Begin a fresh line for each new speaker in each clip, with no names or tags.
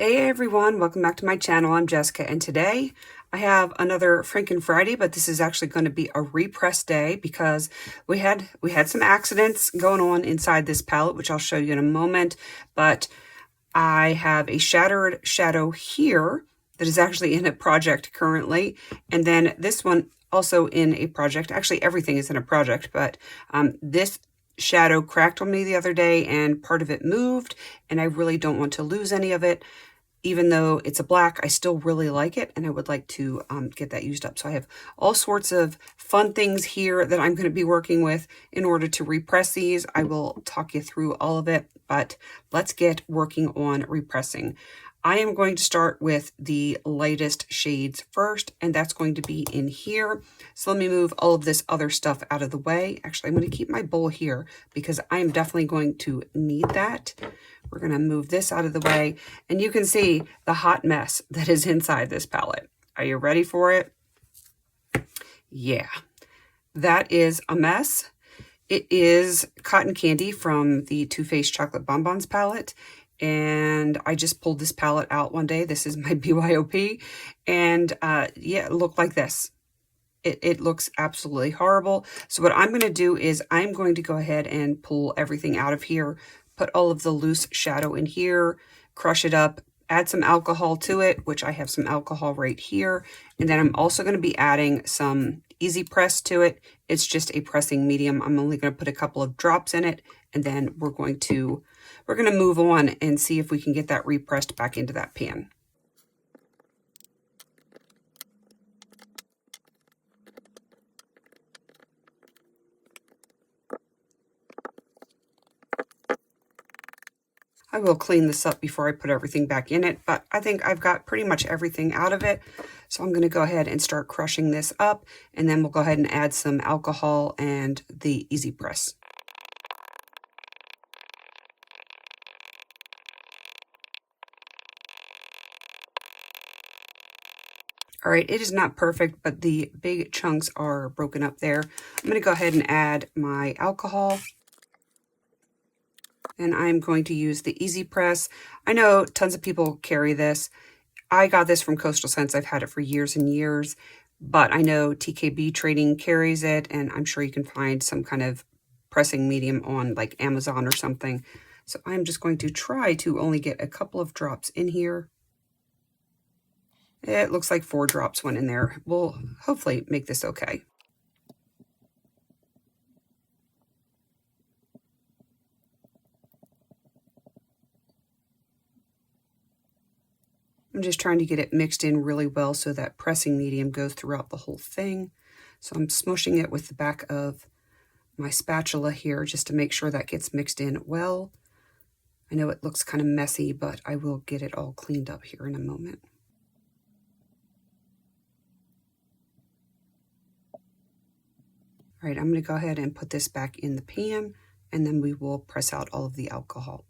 Hey everyone, welcome back to my channel. I'm Jessica, and today I have another Franken Friday, but this is actually going to be a repress day because we had some accidents going on inside this palette, which I'll show you in a moment. But I have a shattered shadow here that is actually in a project currently, and then this one also in a project. Actually, everything is in a project, but this shadow cracked on me the other day and part of it moved, and I really don't want to lose any of it. Even though it's a black, I still really like it, and I would like to get that used up. So I have all sorts of fun things here that I'm going to be working with in order to repress these. I will talk you through all of it, but let's get working on repressing. I am going to start with the lightest shades first, and that's going to be in here. So let me move all of this other stuff out of the way. Actually, I'm going to keep my bowl here because I am definitely going to need that. We're going to move this out of the way, and you can see the hot mess that is inside this palette. Are you ready for it? Yeah, that is a mess. It is Cotton Candy from the Too Faced Chocolate Bonbons palette. And I just pulled this palette out one day. This is my BYOP. And yeah, it looked like this. It looks absolutely horrible. So what I'm going to do is I'm going to go ahead and pull everything out of here, put all of the loose shadow in here, crush it up, add some alcohol to it, which I have some alcohol right here. And then I'm also going to be adding some Easy Press to it. It's just a pressing medium. I'm only going to put a couple of drops in it, and then we're going to move on and see if we can get that repressed back into that pan. I will clean this up before I put everything back in it, but I think I've got pretty much everything out of it. So I'm going to go ahead and start crushing this up, and then we'll go ahead and add some alcohol and the Easy Press. All right, it is not perfect, but the big chunks are broken up there. I'm going to go ahead and add my alcohol. And I'm going to use the Easy Press. I know tons of people carry this. I got this from Coastal Scents. I've had it for years and years, but I know TKB Trading carries it, and I'm sure you can find some kind of pressing medium on like Amazon or something. So I'm just going to try to only get a couple of drops in here. It looks like 4 drops went in there. We'll hopefully make this okay. I'm just trying to get it mixed in really well so that pressing medium goes throughout the whole thing. So I'm smushing it with the back of my spatula here just to make sure that gets mixed in well. I know it looks kind of messy, but I will get it all cleaned up here in a moment. All right, I'm going to go ahead and put this back in the pan, and then we will press out all of the alcohol.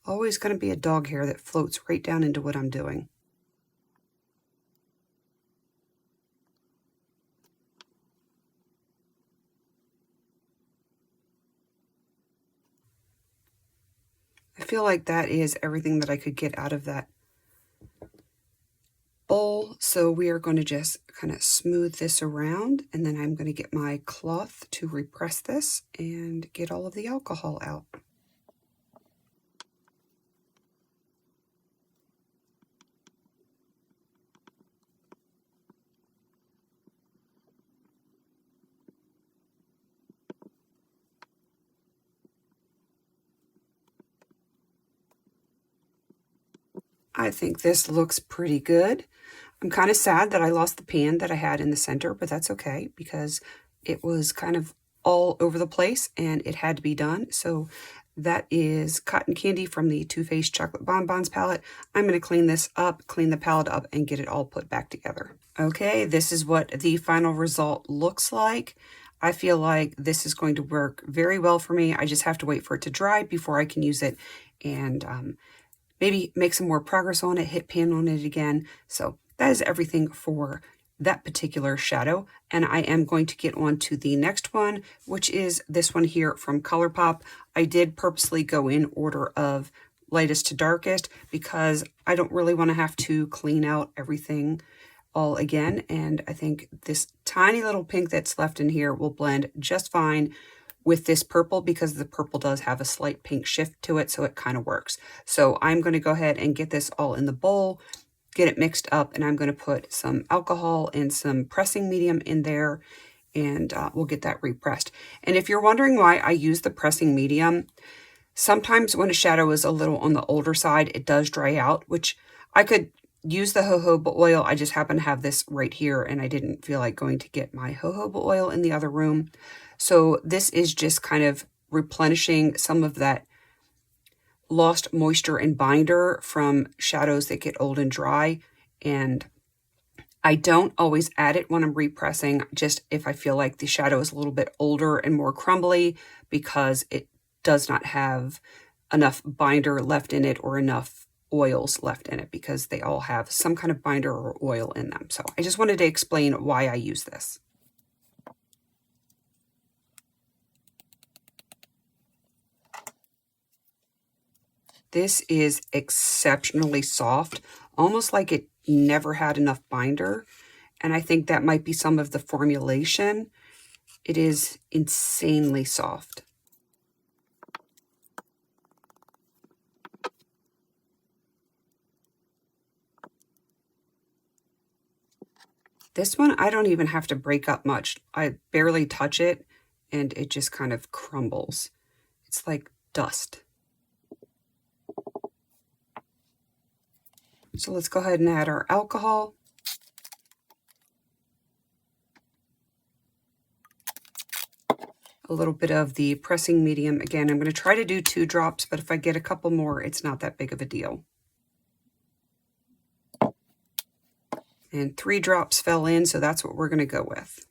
Always going to be a dog hair that floats right down into what I'm doing. I feel like that is everything that I could get out of that bowl. So we are going to just kind of smooth this around, and then I'm going to get my cloth to repress this and get all of the alcohol out. I think this looks pretty good. I'm kind of sad that I lost the pan that I had in the center, but that's okay because it was kind of all over the place and it had to be done. So That is Cotton Candy from the Too Faced Chocolate Bonbons palette. I'm going to clean this up, clean the palette up, and get it all put back together. Okay, this is what the final result looks like. I feel like this is going to work very well for me. I just have to wait for it to dry before I can use it and maybe make some more progress on it, hit pan on it again. So that is everything for that particular shadow, and I am going to get on to the next one, which is this one here from ColourPop. I did purposely go in order of lightest to darkest because I don't really want to have to clean out everything all again, and I think this tiny little pink that's left in here will blend just fine with this purple because the purple does have a slight pink shift to it, so it kind of works. So I'm going to go ahead and get this all in the bowl, get it mixed up, and I'm going to put some alcohol and some pressing medium in there, and we'll get that repressed. And if you're wondering why I use the pressing medium, sometimes when a shadow is a little on the older side, it does dry out, which I could use the jojoba oil. I just happen to have this right here, and I didn't feel like going to get my jojoba oil in the other room. So this is just kind of replenishing some of that lost moisture and binder from shadows that get old and dry. And I don't always add it when I'm repressing, just if I feel like the shadow is a little bit older and more crumbly because it does not have enough binder left in it or enough oils left in it, because they all have some kind of binder or oil in them. So I just wanted to explain why I use this. This is exceptionally soft, almost like it never had enough binder. And I think that might be some of the formulation. It is insanely soft. This one, I don't even have to break up much. I barely touch it and it just kind of crumbles. It's like dust. So let's go ahead and add our alcohol. A little bit of the pressing medium. Again, I'm going to try to do 2 drops, but if I get a couple more, it's not that big of a deal. And 3 drops fell in, so that's what we're going to go with.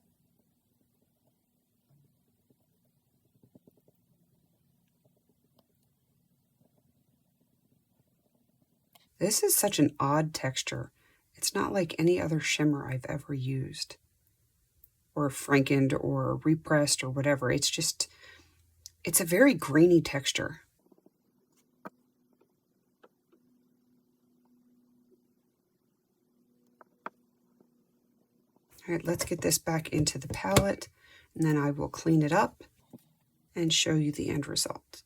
This is such an odd texture. It's not like any other shimmer I've ever used, or Frankened or repressed or whatever. It's just, it's a very grainy texture. All right, let's get this back into the palette, and then I will clean it up and show you the end result.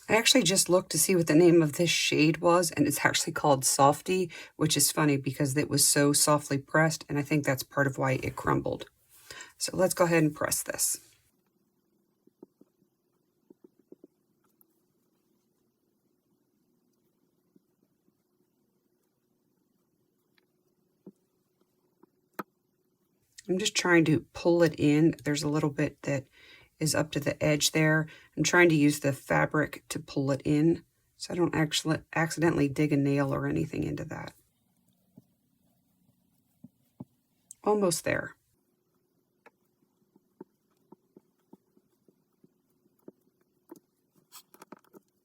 I actually just looked to see what the name of this shade was, and it's actually called Softy, which is funny because it was so softly pressed, and I think that's part of why it crumbled. So let's go ahead and press this. I'm just trying to pull it in. There's a little bit that is up to the edge there. I'm trying to use the fabric to pull it in so I don't actually accidentally dig a nail or anything into that. Almost there.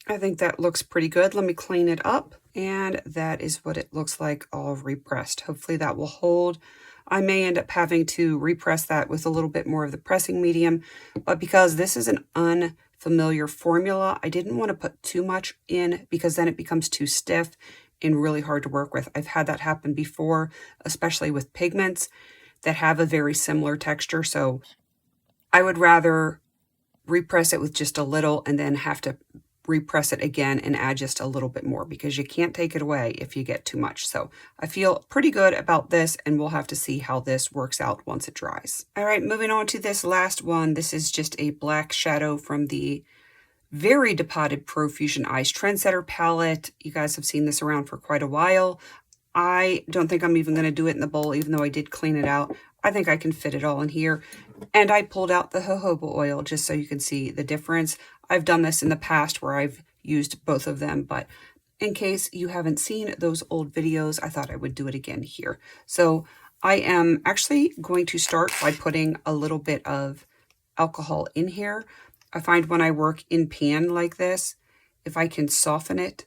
I think that looks pretty good. Let me clean it up, and that is what it looks like all repressed. Hopefully that will hold. I may end up having to repress that with a little bit more of the pressing medium, but because this is an unfamiliar formula, I didn't want to put too much in because then it becomes too stiff and really hard to work with. I've had that happen before, especially with pigments that have a very similar texture, so I would rather repress it with just a little and then have to repress it again and add just a little bit more because you can't take it away if you get too much. So I feel pretty good about this, and we'll have to see how this works out once it dries. All right, moving on to this last one. This is just a black shadow from the very depotted Profusion Eyes Trendsetter palette. You guys have seen this around for quite a while. I don't think I'm even going to do it in the bowl, even though I did clean it out. I think I can fit it all in here. And I pulled out the jojoba oil just so you can see the difference. I've done this in the past where I've used both of them, but in case you haven't seen those old videos, I thought I would do it again here. So I am actually going to start by putting a little bit of alcohol in here. I find when I work in pan like this, if I can soften it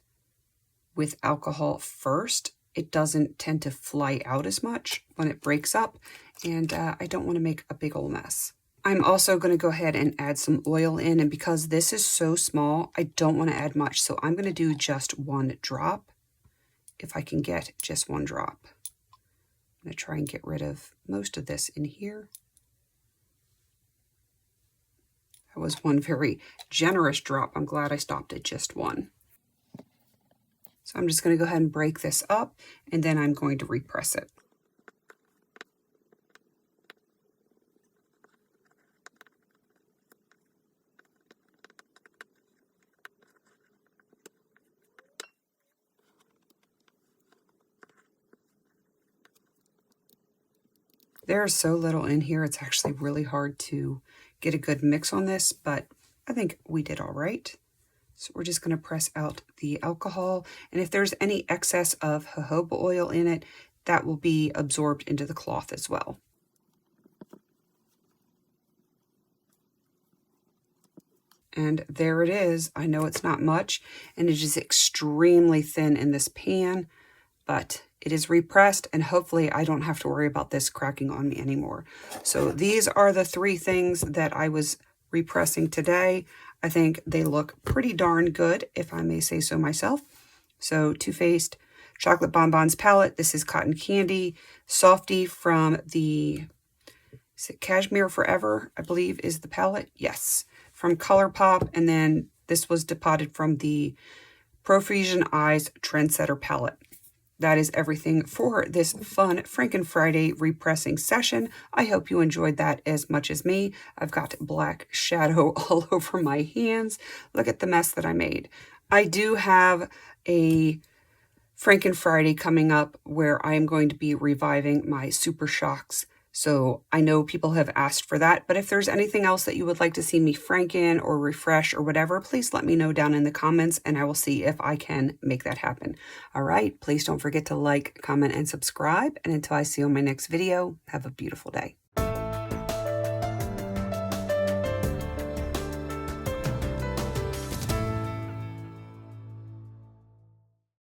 with alcohol first, it doesn't tend to fly out as much when it breaks up, and I don't want to make a big old mess. I'm also going to go ahead and add some oil in, and because this is so small, I don't want to add much, so I'm going to do just 1 drop, if I can get just 1 drop. I'm going to try and get rid of most of this in here. That was 1 very generous drop. I'm glad I stopped at just 1. So I'm just going to go ahead and break this up, and then I'm going to repress it. There's so little in here, it's actually really hard to get a good mix on this, but I think we did all right. So we're just going to press out the alcohol, and if there's any excess of jojoba oil in it, that will be absorbed into the cloth as well. And there it is. I know it's not much, and it is extremely thin in this pan, but it is repressed, and hopefully I don't have to worry about this cracking on me anymore. So these are the 3 things that I was repressing today. I think they look pretty darn good, if I may say so myself. So Too Faced Chocolate Bonbons palette. This is Cotton Candy. Softy from the, is it Cashmere Forever, I believe is the palette. Yes, from ColourPop. And then this was depotted from the Profusion Eyes Trendsetter palette. That is everything for this fun Franken Friday repressing session. I hope you enjoyed that as much as me. I've got black shadow all over my hands. Look at the mess that I made. I do have a Franken Friday coming up where I am going to be reviving my Super Shocks. So I know people have asked for that, but if there's anything else that you would like to see me Franken or refresh or whatever, please let me know down in the comments and I will see if I can make that happen. All right, please don't forget to like, comment, and subscribe. And until I see you on my next video, have a beautiful day.